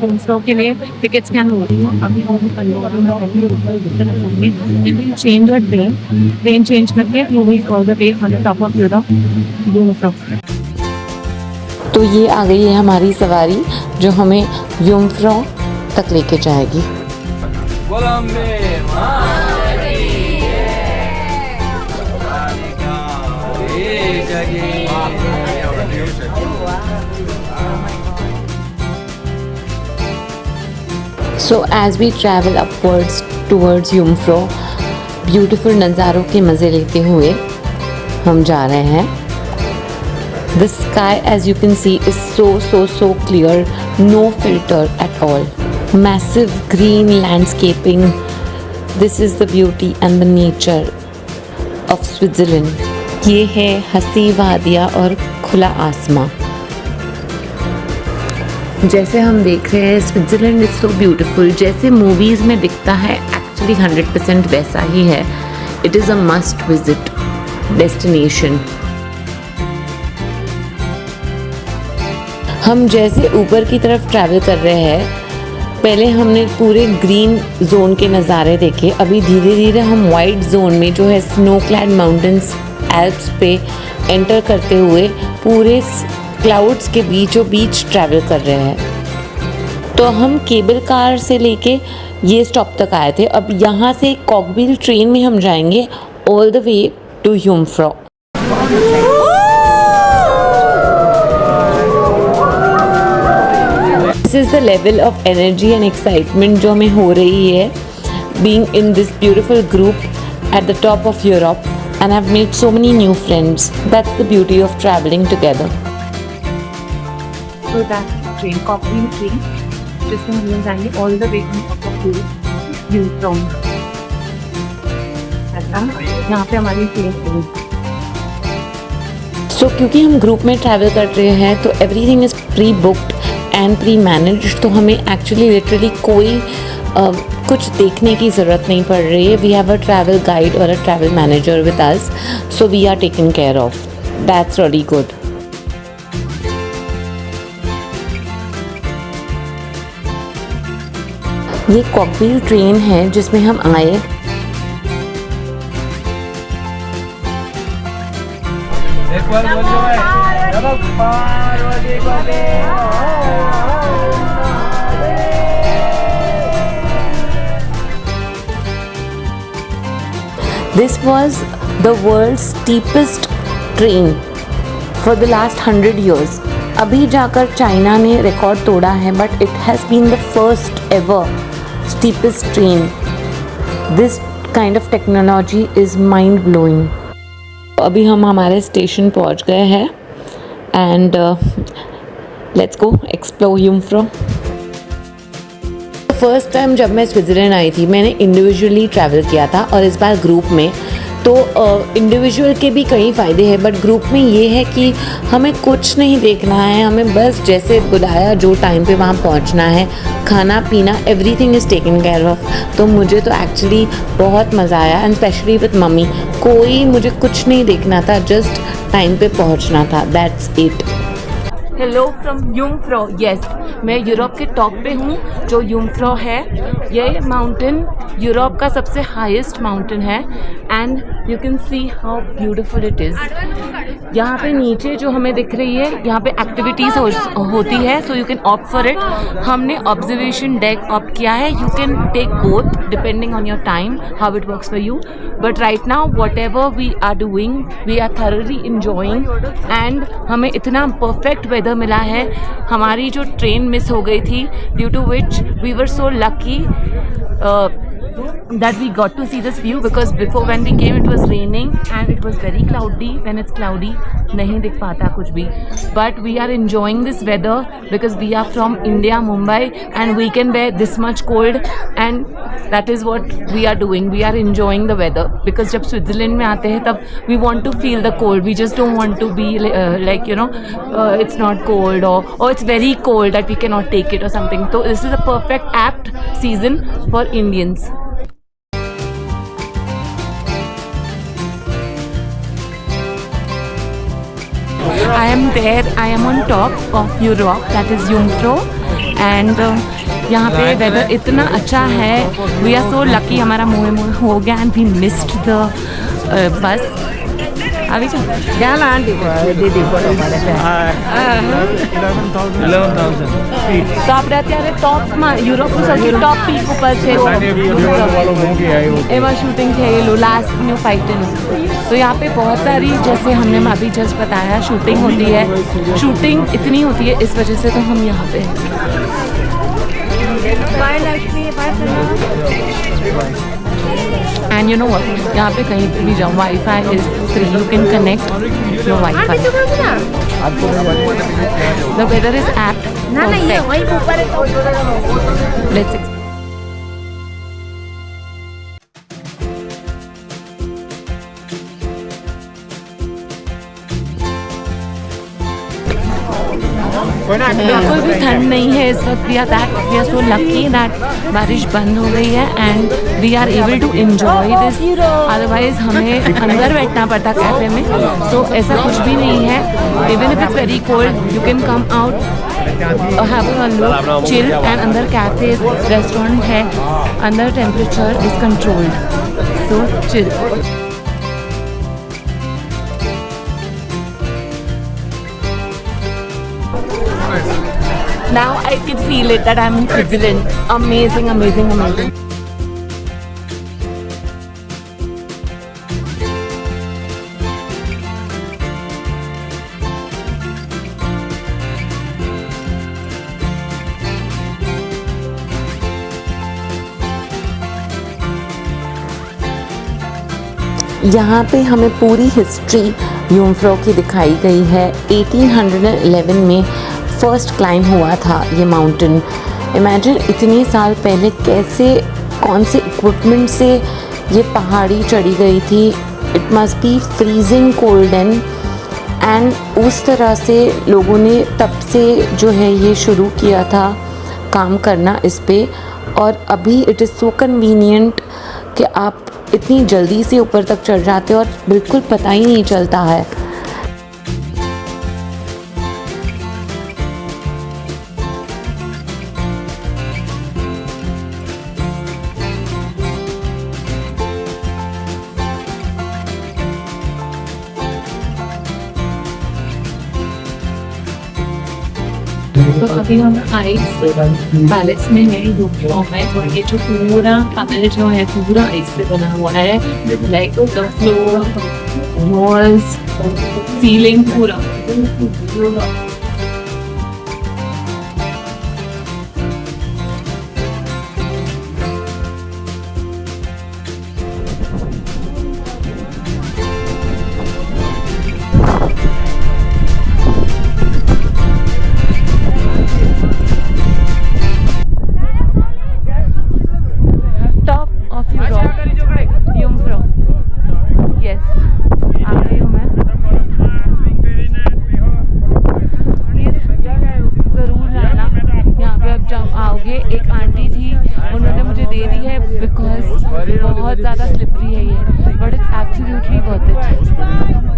होमस्टॉक के लिए ticket scan हो रही है। अभी हम चेंज ट्रेन चेंज करके moving all the way on the top of Europe. तो ये आ गई है हमारी सवारी जो हमें युमफ्रॉ तक लेके जाएगी। So as we travel upwards towards Jungfrau, beautiful नज़ारों के मज़े लेते हुए हम जा रहे हैं। The sky, as you can see, is so clear, no filter at all. Massive green landscaping. This is the beauty and the nature of Switzerland. ये है हसी वादियाँ और खुला आसमां। जैसे हम देख रहे हैं स्विट्ज़रलैंड इज़ सो ब्यूटीफुल, जैसे मूवीज़ में दिखता है एक्चुअली 100% वैसा ही है। It is a must visit destination. हम जैसे ऊपर की तरफ ट्रैवल कर रहे हैं, पहले हमने पूरे ग्रीन जोन के नज़ारे देखे, अभी धीरे धीरे हम वाइट जोन में जो है स्नो क्लैड माउंटेन्स एल्प्स पे एंटर करते हुए पूरे क्लाउड्स के बीचों बीच ट्रैवल कर रहे हैं। तो हम केबल कार से लेके ये स्टॉप तक आए थे। अब यहाँ से कॉकव्हील ट्रेन में हम जाएंगे all the way to Jungfrau. This is the level of energy and excitement जो हमें हो रही है being in this beautiful group at the top of Europe, and I've made so many new friends. That's the beauty of traveling together. So that train, Cochrane train, जिससे हम लोग जाएंगे all the way to यूमफ्रॉ। ऐसा यहाँ पे हमारी train है। So क्योंकि हम ग्रुप में ट्रैवल कर रहे हैं तो everything is pre-booked and pre-managed, तो हमें actually literally कोई कुछ देखने की ज़रूरत नहीं पड़ रही है। We have a travel guide और a travel manager with us, so we are taken care of. That's really good. ये कॉकव्हील ट्रेन है जिसमें हम आए। This was the world's steepest train for the last 100 years. अभी जाकर China ने record तोड़ा है, but it has been the first ever steepest train. This kind of technology is mind blowing. अभी हम हमारे स्टेशन पहुंच गए हैं and let's go explore Jungfrau. First time जब मैं स्विट्ज़रलैंड आई थी मैंने इंडिविजुअली ट्रैवल किया था और इस बार ग्रुप में। तो इंडिविजुअल के भी कई फ़ायदे हैं, बट ग्रुप में ये है कि हमें कुछ नहीं देखना है, हमें बस जैसे बुलाया जो टाइम पे वहाँ पहुँचना है, खाना पीना everything is taken care of. तो मुझे तो एक्चुअली बहुत मज़ा आया एंड स्पेशली विद मम्मी। कोई मुझे कुछ नहीं देखना था, जस्ट टाइम पे पहुँचना था, that's it. Hello from Jungfrau. Yes, मैं यूरोप के टॉप पे हूँ जो यूमफ्रॉ है। ये माउंटेन यूरोप का सबसे हाईएस्ट माउंटेन है and you can see how beautiful it is. यहाँ पे नीचे जो हमें दिख रही है, यहाँ पे एक्टिविटीज़ होती है, so you can opt for it. हमने ऑब्जर्वेशन डेक ऑप्ट किया है। You can take both depending on your time how it works for you, but right now whatever we are doing we are thoroughly enjoying and हमें इतना perfect weather मिला है। हमारी जो train miss हो गई थी, due to which we were so lucky that we got to see this view, because before when we came it was raining and it was very cloudy. When it's cloudy नहीं दिख पाता कुछ भी, but we are enjoying this weather because we are from India, Mumbai, and we can bear this much cold and that is what we are doing. We are enjoying the weather because जब Switzerland में आते हैं तब we want to feel the cold. We just don't want to be like you know it's not cold or it's very cold that we cannot take it or something. So this is a perfect apt season for Indians. I am there, I am on top of Europe, that is Jungfrau, and यहाँ पे weather इतना अच्छा है. We are so lucky, हमारा मुँह हो गया and we missed the bus. अभी क्या दीदी तो आप रहते हैं टॉप में यूरोप को सबसे टॉप पीक ऊपर છે એમાં શૂટિંગ થયેલું लास्ट न्यू फाइटिंग. तो यहाँ पे बहुत सारी, जैसे हमने अभी जस्ट बताया, शूटिंग होती है. शूटिंग इतनी होती है, इस वजह से तो हम यहाँ पे एंड यू नो व्हाट, यहाँ पे कहीं पे भी जाओ wifi is free, you can connect your wifi. The weather is apt. Let's बिल्कुल भी ठंड नहीं है इस वक्त. We are so lucky that बारिश बंद हो गई है and we are able to enjoy this. Otherwise हमें अंदर बैठना पड़ता कैफ़े में. सो ऐसा कुछ भी नहीं है. Even if it's very cold you can come out, have a look, chill, and अंदर कैफे रेस्टोरेंट है, अंदर temperature is controlled, so chill. Now I can feel it that I'm in Switzerland. Amazing, amazing, amazing. यहाँ पे हमें पूरी history यूमफ्रॉ की दिखाई गई है. 1811 में फर्स्ट क्लाइम हुआ था ये माउंटेन. इमेजिन इतने साल पहले कैसे, कौन से इक्विपमेंट से ये पहाड़ी चढ़ी गई थी. It must be freezing cold and उस तरह से लोगों ने तब से जो है ये शुरू किया था काम करना इस पे. और अभी इट इज़ सो कन्वीनियंट कि आप इतनी जल्दी से ऊपर तक चढ़ जाते हो और बिल्कुल पता ही नहीं चलता है. तो अभी हम आइस पैलेस में है यूमफ्रॉ में. और ये जो पूरा पैलेस जो है पूरा आइस से बना हुआ है. Like the floor, walls, ceiling पूरा. एक आंटी थी, उन्होंने मुझे दे दी है बिकॉज बहुत ज़्यादा स्लिपरी है ये, but it's absolutely worth it.